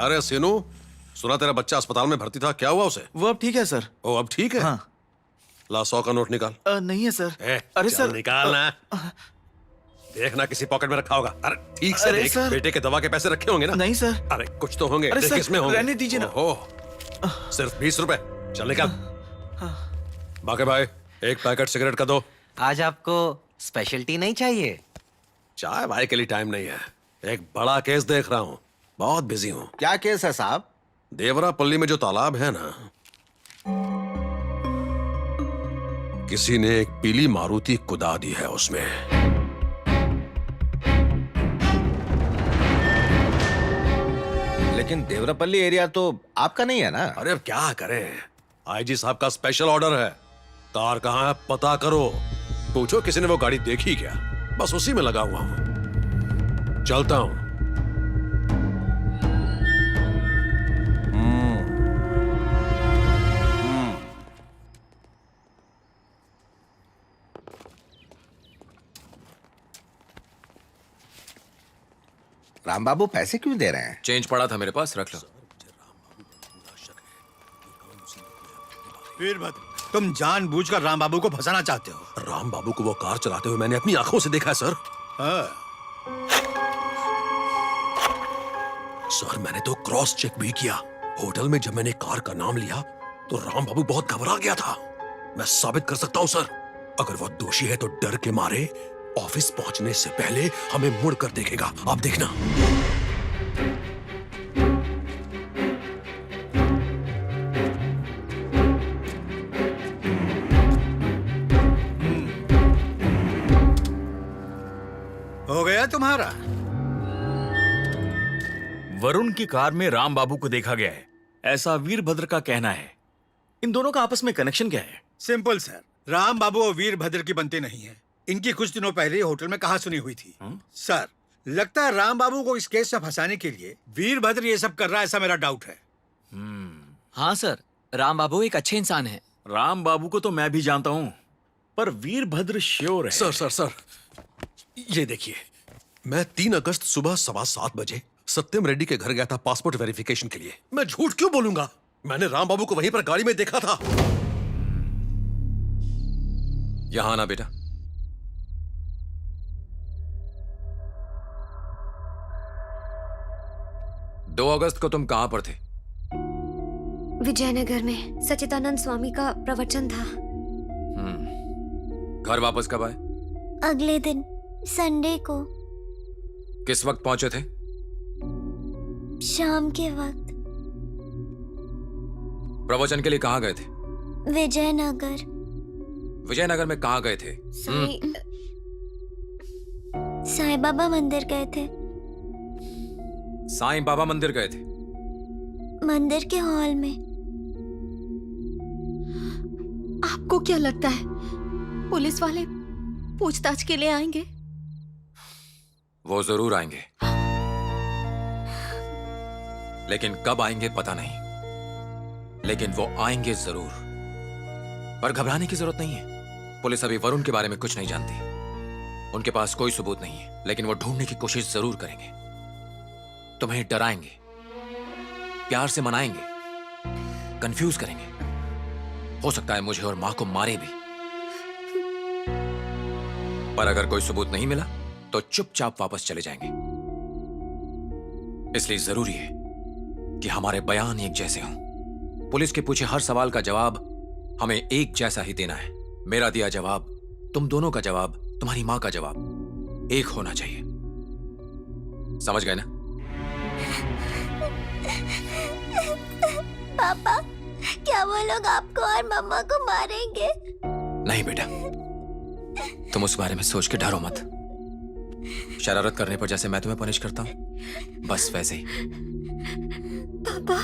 क्या रे सीनू, सुना तेरा बच्चा अस्पताल में भर्ती था, क्या हुआ उसे? वो अब ठीक है सर। ओ अब ठीक है? हाँ। ला 100 का नोट निकाल। नहीं है सर। अरे सर निकाल ना। देखना किसी पॉकेट में रखा होगा। अरे ठीक से देख, सर। बेटे के दवा के पैसे रखे होंगे ना? नहीं सर। अरे कुछ तो होंगे। अरे देख सर, किसमें होंगे। रहने दीजिए ना। ओहो, सिर्फ 20 रुपए। चल निकाल। बाके भाई, एक पैकेट सिगरेट का दो। आज आपको स्पेशल टी नहीं चाहिए? चाय भाई के लिए टाइम नहीं है, एक बड़ा केस देख रहा हूँ, बहुत बिजी हूँ। क्या केस है साहब? देवरापल्ली में जो तालाब है ना, किसी ने एक पीली मारुति कुदा दी है उसमें। लेकिन देवरापल्ली एरिया तो आपका नहीं है ना? अरे अब क्या करें, आईजी साहब का स्पेशल ऑर्डर है। कार कहाँ है पता करो, पूछो किसी ने वो गाड़ी देखी क्या, बस उसी में लगा हुआ हूं। चलता हूं। राम बाबू पैसे क्यों दे रहे हैं? चेंज पड़ा था मेरे पास, रख लो। वीरभद्र, तुम जानबूझकर राम बाबू को फंसाना चाहते हो। राम बाबू को वो कार चलाते हुए मैंने अपनी आंखों से देखा है सर। सर मैंने तो क्रॉस चेक भी किया। होटल में जब मैंने कार का नाम लिया तो राम बाबू बहुत घबरा गया था। मैं साबित कर सकता हूं सर, अगर वो दोषी है तो डर के मारे ऑफिस पहुंचने से पहले हमें मुड़ कर देखेगा, आप देखना। हो गया तुम्हारा? वरुण की कार में राम बाबू को देखा गया है, ऐसा वीरभद्र का कहना है। इन दोनों का आपस में कनेक्शन क्या है? सिंपल सर, राम बाबू और वीरभद्र की बनती नहीं है। इनकी कुछ दिनों पहले ही होटल में कहा सुनी हुई थी। सर लगता है राम बाबू को इस केस में फंसाने के लिए वीरभद्र ये सब कर रहा है, ऐसा मेरा डाउट है। हाँ सर, राम बाबू एक अच्छे इंसान है। राम बाबू को तो मैं भी जानता हूं, पर वीरभद्र श्योर है। सर सर सर, ये देखिए, मैं 3 अगस्त सुबह 7:15 बजे सत्यम रेड्डी के घर गया था पासपोर्ट वेरिफिकेशन के लिए। मैं झूठ क्यों बोलूंगा, मैंने राम बाबू को वहीं पर गाड़ी में देखा था। यहां आना बेटा। दो अगस्त को तुम कहां पर थे? विजयनगर में सच्चिदानंद स्वामी का प्रवचन था। घर वापस कब आए? अगले दिन संडे को किस वक्त पहुंचे थे? शाम के वक्त। प्रवचन के लिए कहां गए थे? विजयनगर। विजयनगर में कहां गए थे? साईं बाबा मंदिर गए थे। साईं बाबा मंदिर गए थे? मंदिर के हॉल में। आपको क्या लगता है पुलिस वाले पूछताछ के लिए आएंगे? वो जरूर आएंगे, लेकिन कब आएंगे पता नहीं, लेकिन वो आएंगे जरूर। पर घबराने की जरूरत नहीं है। पुलिस अभी वरुण के बारे में कुछ नहीं जानती, उनके पास कोई सबूत नहीं है, लेकिन वो ढूंढने की कोशिश जरूर करेंगे। तुम्हें डराएंगे, प्यार से मनाएंगे, कंफ्यूज करेंगे। हो सकता है मुझे और मां को मारे भी। पर अगर कोई सबूत नहीं मिला तो चुपचाप वापस चले जाएंगे। इसलिए जरूरी है कि हमारे बयान एक जैसे हों। पुलिस के पूछे हर सवाल का जवाब हमें एक जैसा ही देना है। मेरा दिया जवाब, तुम दोनों का जवाब, तुम्हारी मां का जवाब एक होना चाहिए। समझ गए ना? पापा, क्या वो लोग आपको और मम्मा को मारेंगे? नहीं बेटा, तुम उस बारे में सोच के डरो मत। शरारत करने पर जैसे मैं तुम्हें पनिश करता हूं, बस वैसे ही। पापा,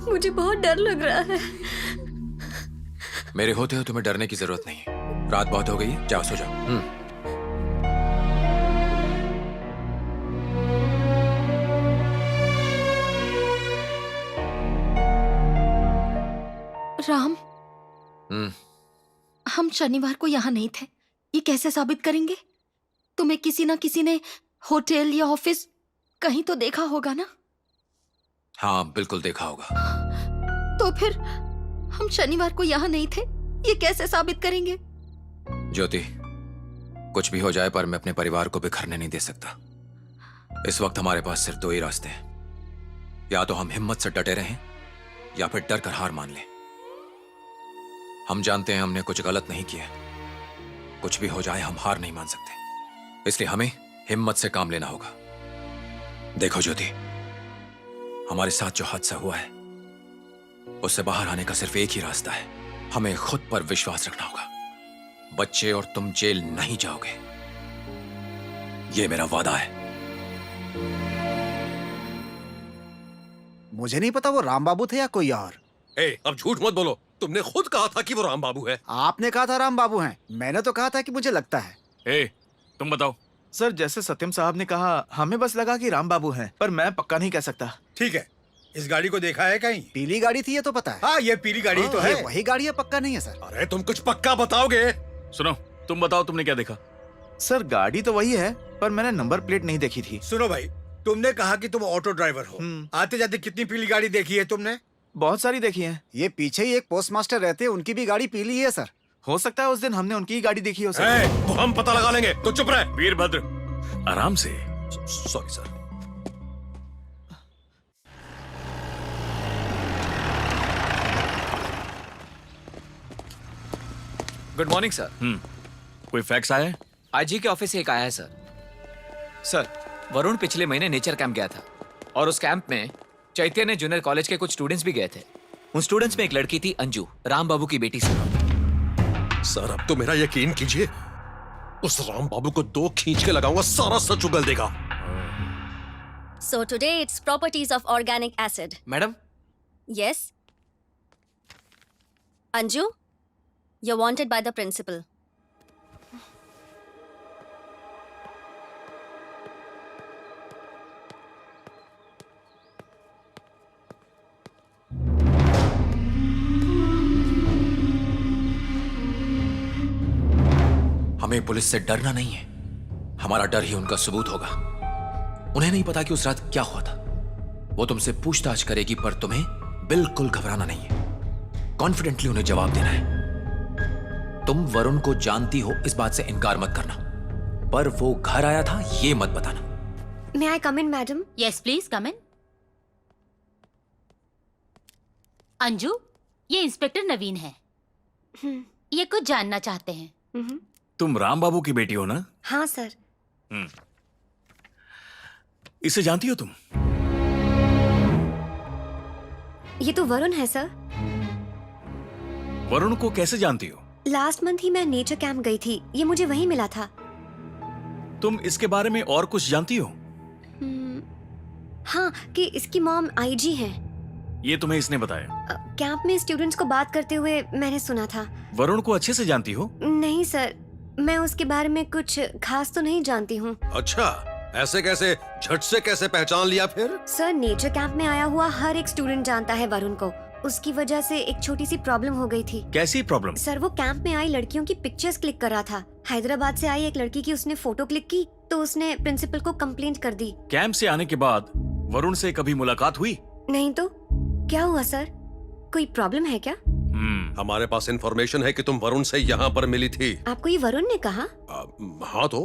मुझे बहुत डर लग रहा है। मेरे होते हो तुम्हें डरने की जरूरत नहीं है। रात बहुत हो गई है, जाओ सो जाओ। राम, हम शनिवार को यहाँ नहीं थे, ये कैसे साबित करेंगे? तुम्हें किसी ना किसी ने होटल या ऑफिस कहीं तो देखा होगा ना? हाँ बिल्कुल देखा होगा। तो फिर हम शनिवार को यहाँ नहीं थे, ये कैसे साबित करेंगे? ज्योति, कुछ भी हो जाए पर मैं अपने परिवार को बिखरने नहीं दे सकता। इस वक्त हमारे पास सिर्फ दो ही रास्ते हैं, या तो हम हिम्मत से डटे रहें या फिर डर कर हार मान लें। हम जानते हैं हमने कुछ गलत नहीं किया, कुछ भी हो जाए हम हार नहीं मान सकते, इसलिए हमें हिम्मत से काम लेना होगा। देखो ज्योति, हमारे साथ जो हादसा हुआ है उससे बाहर आने का सिर्फ एक ही रास्ता है, हमें खुद पर विश्वास रखना होगा। बच्चे और तुम जेल नहीं जाओगे, ये मेरा वादा है। मुझे नहीं पता वो राम बाबू थे या कोई और। अब झूठ मत बोलो, तुमने खुद कहा था कि वो राम बाबू है। आपने कहा था राम बाबू हैं, मैंने तो कहा था कि मुझे लगता है। तुम बताओ। सर जैसे सत्यम साहब ने कहा, हमें बस लगा कि राम बाबू हैं, पर मैं पक्का नहीं कह सकता। ठीक है, इस गाड़ी को देखा है कहीं? पीली गाड़ी थी ये तो पता है। हाँ, ये पीली गाड़ी तो है। ये वही गाड़ी है, पक्का नहीं है सर। अरे तुम कुछ पक्का बताओगे? सुनो, तुम बताओ तुमने क्या देखा? सर गाड़ी तो वही है, पर मैंने नंबर प्लेट नहीं देखी थी। सुनो भाई, तुमने कहा कि तुम ऑटो ड्राइवर हो, आते जाते कितनी पीली गाड़ी देखी है तुमने? बहुत सारी देखी है। ये पीछे ही एक पोस्ट मास्टर रहते हैं, उनकी भी गाड़ी पीली है सर। हो सकता है उस दिन हमने उनकी ही गाड़ी देखी हो सर। तो हम पता लगा लेंगे, तो चुप रहे। वीरभद्र, आराम से। Sorry sir. Good morning sir. कोई फैक्स आया है? आईजी के ऑफिस से एक आया है सर। सर, वरुण पिछले महीने नेचर कैंप गया था और उस कैंप में चैतन्य जूनियर कॉलेज के कुछ स्टूडेंट्स भी गए थे। उन स्टूडेंट्स में एक लड़की थी अंजू, राम बाबू की बेटी सर अब तो मेरा यकीन कीजिए, उस राम बाबू को दो खींच के लगाऊंगा, सारा सच उगल देगा। So today it's properties of organic acid. Madam, Yes. Anju, you're wanted by the principal. हमें पुलिस से डरना नहीं है, हमारा डर ही उनका सबूत होगा। उन्हें नहीं पता कि उस रात क्या हुआ था। वो तुमसे पूछताछ करेगी, पर तुम्हें बिल्कुल घबराना नहीं है, कॉन्फिडेंटली उन्हें जवाब देना है। तुम वरुण को जानती हो, इस बात से इनकार मत करना, पर वो घर आया था ये मत बताना। May I come in, madam? Yes please come in. Anju, ये इंस्पेक्टर नवीन है। ये कुछ जानना चाहते हैं। तुम राम बाबू की बेटी हो ना? हाँ सर। इसे जानती हो तुम? ये तो वरुण है सर। वरुण को कैसे जानती हो? लास्ट मंथ ही मैं नेचर कैंप गई थी, ये मुझे वहीं मिला था। तुम इसके बारे में और कुछ जानती हो? हाँ, कि इसकी मॉम आईजी है। ये तुम्हें इसने बताया? कैंप में स्टूडेंट्स को बात करते हुए मैंने सुना था। वरुण को अच्छे से जानती हो? नहीं सर, मैं उसके बारे में कुछ खास तो नहीं जानती हूँ। अच्छा, ऐसे कैसे, झट से कैसे पहचान लिया फिर? सर, नेचर कैंप में आया हुआ हर एक स्टूडेंट जानता है वरुण को। उसकी वजह से एक छोटी सी प्रॉब्लम हो गई थी। कैसी प्रॉब्लम? सर, वो कैंप में आई लड़कियों की पिक्चर्स क्लिक कर रहा था। हैदराबाद से आई एक लड़की की उसने फोटो क्लिक की, तो उसने प्रिंसिपल को कंप्लेंट कर दी। कैंप से आने के बाद वरुण से कभी मुलाकात हुई? नहीं तो क्या हुआ सर, कोई प्रॉब्लम है क्या? हमारे पास इंफॉर्मेशन है कि तुम वरुण से यहाँ पर मिली थी। आपको ये वरुण ने कहा? हाँ तो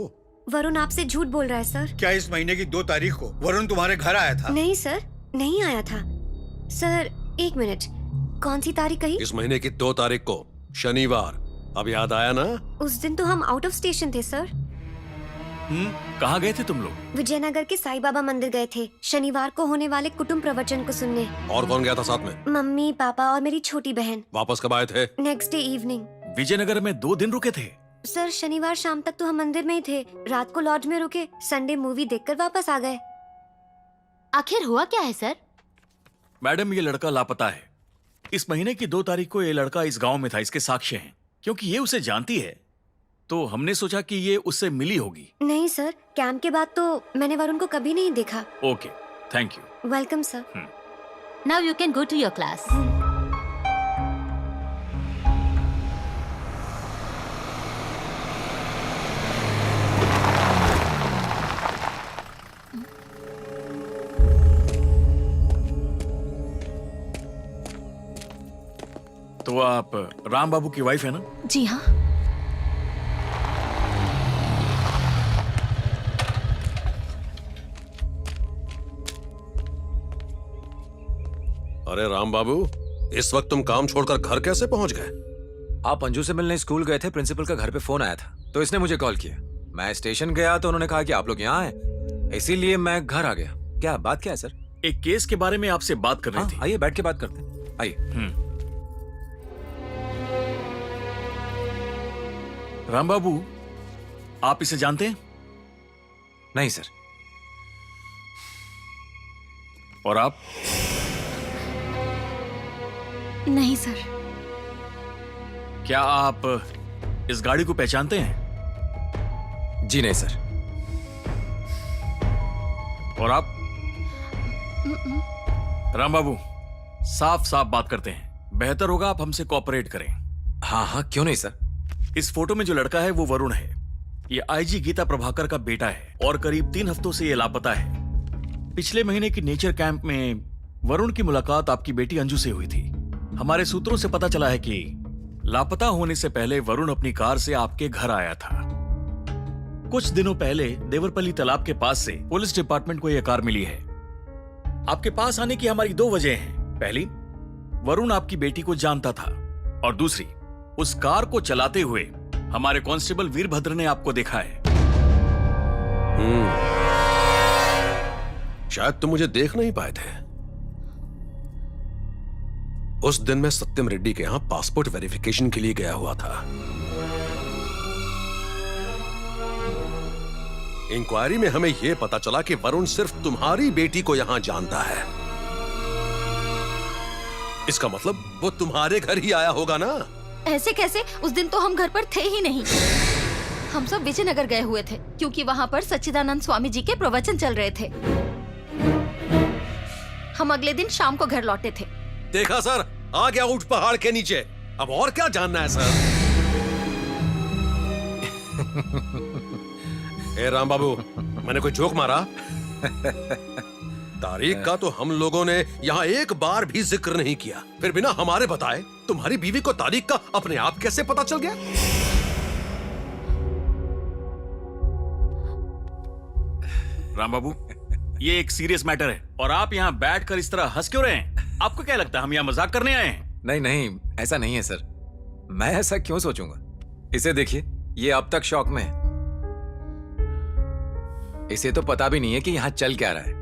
वरुण आपसे झूठ बोल रहा है सर। क्या इस महीने की 2 तारीख को वरुण तुम्हारे घर आया था? नहीं सर, नहीं आया था। सर एक मिनट, कौन सी तारीख कही? इस महीने की 2 तारीख को, शनिवार। अब याद आया ना? उस दिन तो हम आउट ऑफ स्टेशन थे सर। कहाँ गए थे तुम लोग? विजयनगर के साईं बाबा मंदिर गए थे, शनिवार को होने वाले कुटुंब प्रवचन को सुनने। और कौन गया था साथ में? मम्मी, पापा और मेरी छोटी बहन। वापस कब आए थे? Next day evening. विजयनगर में 2 दिन रुके थे? सर, शनिवार शाम तक तो हम मंदिर में ही थे, रात को लॉज में रुके, संडे मूवी देखकर वापस आ गए। आखिर हुआ क्या है सर? मैडम, ये लड़का लापता है। इस महीने की 2 तारीख को ये लड़का इस गांव में था, इसके साक्ष्य हैं। क्योंकि ये उसे जानती है, तो हमने सोचा कि ये उससे मिली होगी। नहीं सर, कैंप के बाद तो मैंने वरुण को कभी नहीं देखा। Okay, thank you. Welcome sir. Now you can go to your class. तो आप राम बाबू की वाइफ है ना? जी हाँ। अरे राम बाबू, इस वक्त तुम काम छोड़कर घर कैसे पहुंच गए? आप अंजू से मिलने स्कूल गए थे, प्रिंसिपल का घर पे फोन आया था तो इसने मुझे कॉल किया। मैं स्टेशन गया तो उन्होंने कहा कि आप लोग यहाँ हैं, इसीलिए मैं घर आ गया। क्या बात क्या है सर? एक केस के बारे में आपसे बात करनी थी। आइए बैठ के बात करते हैं, आइए। राम बाबू, आप इसे जानते हैं? नहीं सर। और आप? नहीं सर। क्या आप इस गाड़ी को पहचानते हैं? जी नहीं सर। और आप? राम बाबू, साफ साफ बात करते हैं, बेहतर होगा आप हमसे कोऑपरेट करें। हाँ हाँ, क्यों नहीं सर। इस फोटो में जो लड़का है वो वरुण है। ये आईजी गीता प्रभाकर का बेटा है और करीब 3 हफ्तों से ये लापता है। पिछले महीने की नेचर कैंप में वरुण की मुलाकात आपकी बेटी अंजू से हुई थी। हमारे सूत्रों से पता चला है कि लापता होने से पहले वरुण अपनी कार से आपके घर आया था। कुछ दिनों पहले देवरपल्ली तालाब के पास से पुलिस डिपार्टमेंट को यह कार मिली है। आपके पास आने की हमारी 2 वजह हैं। पहली, वरुण आपकी बेटी को जानता था, और दूसरी, उस कार को चलाते हुए हमारे कांस्टेबल वीरभद्र ने आपको देखा है। शायद तुम मुझे देख नहीं पाए थे। उस दिन मैं सत्यम रेड्डी के यहां पासपोर्ट वेरिफिकेशन के लिए गया हुआ था। इंक्वायरी में हमें यह पता चला कि वरुण सिर्फ तुम्हारी बेटी को यहां जानता है। इसका मतलब वो तुम्हारे घर ही आया होगा ना? ऐसे कैसे? उस दिन तो हम घर पर थे ही नहीं। हम सब विजयनगर गए हुए थे क्योंकि वहाँ पर सच्चिदानंद स्वामी जी के प्रवचन चल रहे थे। हम अगले दिन शाम को घर लौटे थे। देखा सर, आ गया ऊंट पहाड़ के नीचे। अब और क्या जानना है सर? ए राम बाबू, मैंने कोई जोक मारा? तारीख का तो हम लोगों ने यहाँ एक बार भी जिक्र नहीं किया, फिर बिना हमारे बताए तुम्हारी बीवी को तारीख का अपने आप कैसे पता चल गया? राम बाबू, ये एक सीरियस मैटर है और आप यहाँ बैठकर इस तरह हंस क्यों रहे हैं? आपको क्या लगता है हम यहाँ मजाक करने आए हैं? नहीं नहीं, ऐसा नहीं है सर। मैं ऐसा क्यों सोचूंगा? इसे देखिए, ये अब तक शॉक में है। इसे तो पता भी नहीं है कि यहाँ चल क्या रहा है।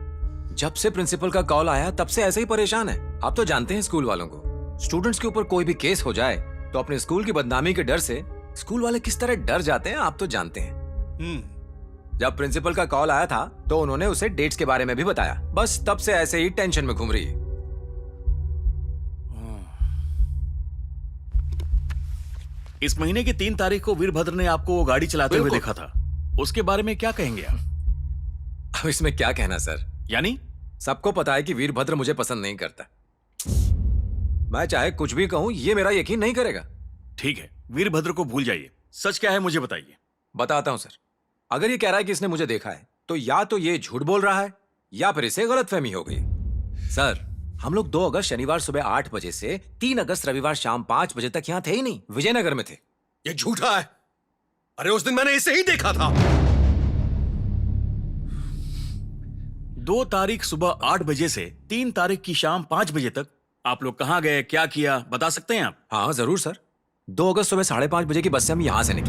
जब से प्रिंसिपल का कॉल आया तब से ऐसे ही परेशान है। आप तो जानते हैं स्कूल वालों को, स्टूडेंट्स के ऊपर कोई भी केस हो जाए तो अपने स्कूल की बदनामी के डर से स्कूल वाले किस तरह डर जाते हैं, आप तो जानते हैं। जब प्रिंसिपल का कॉल आया था तो उन्होंने उसे डेट्स के बारे में भी बताया। बस तब से ऐसे ही टेंशन में घूम रही है। इस महीने की 3 तारीख को वीरभद्र ने आपको वो गाड़ी चलाते हुए देखा था, उसके बारे में क्या कहेंगे आप? अब इसमें क्या कहना सर? यानी सबको पता है कि वीरभद्र मुझे पसंद नहीं करता। मैं चाहे कुछ भी कहूं, ये मेरा यकीन नहीं करेगा। ठीक है, वीरभद्र को भूल जाइए। सच क्या है मुझे बताइए। बताता हूं सर। अगर ये कह रहा है कि इसने मुझे देखा है तो या तो ये झूठ बोल रहा है या फिर इसे गलतफहमी हो गई। सर, हम लोग 2 अगस्त शनिवार सुबह 8 बजे से 3 अगस्त रविवार शाम 5 बजे तक यहाँ थे ही नहीं, विजयनगर में थे। ये झूठा है। अरे उस दिन मैंने इसे ही देखा था। 2 तारीख सुबह 8 बजे से 3 तारीख की शाम 5 बजे तक आप लोग कहाँ गए, क्या किया, बता सकते हैं आप? हाँ जरूर सर। 2 अगस्त सुबह 5:30 बजे की बस से हम यहाँ से निकले।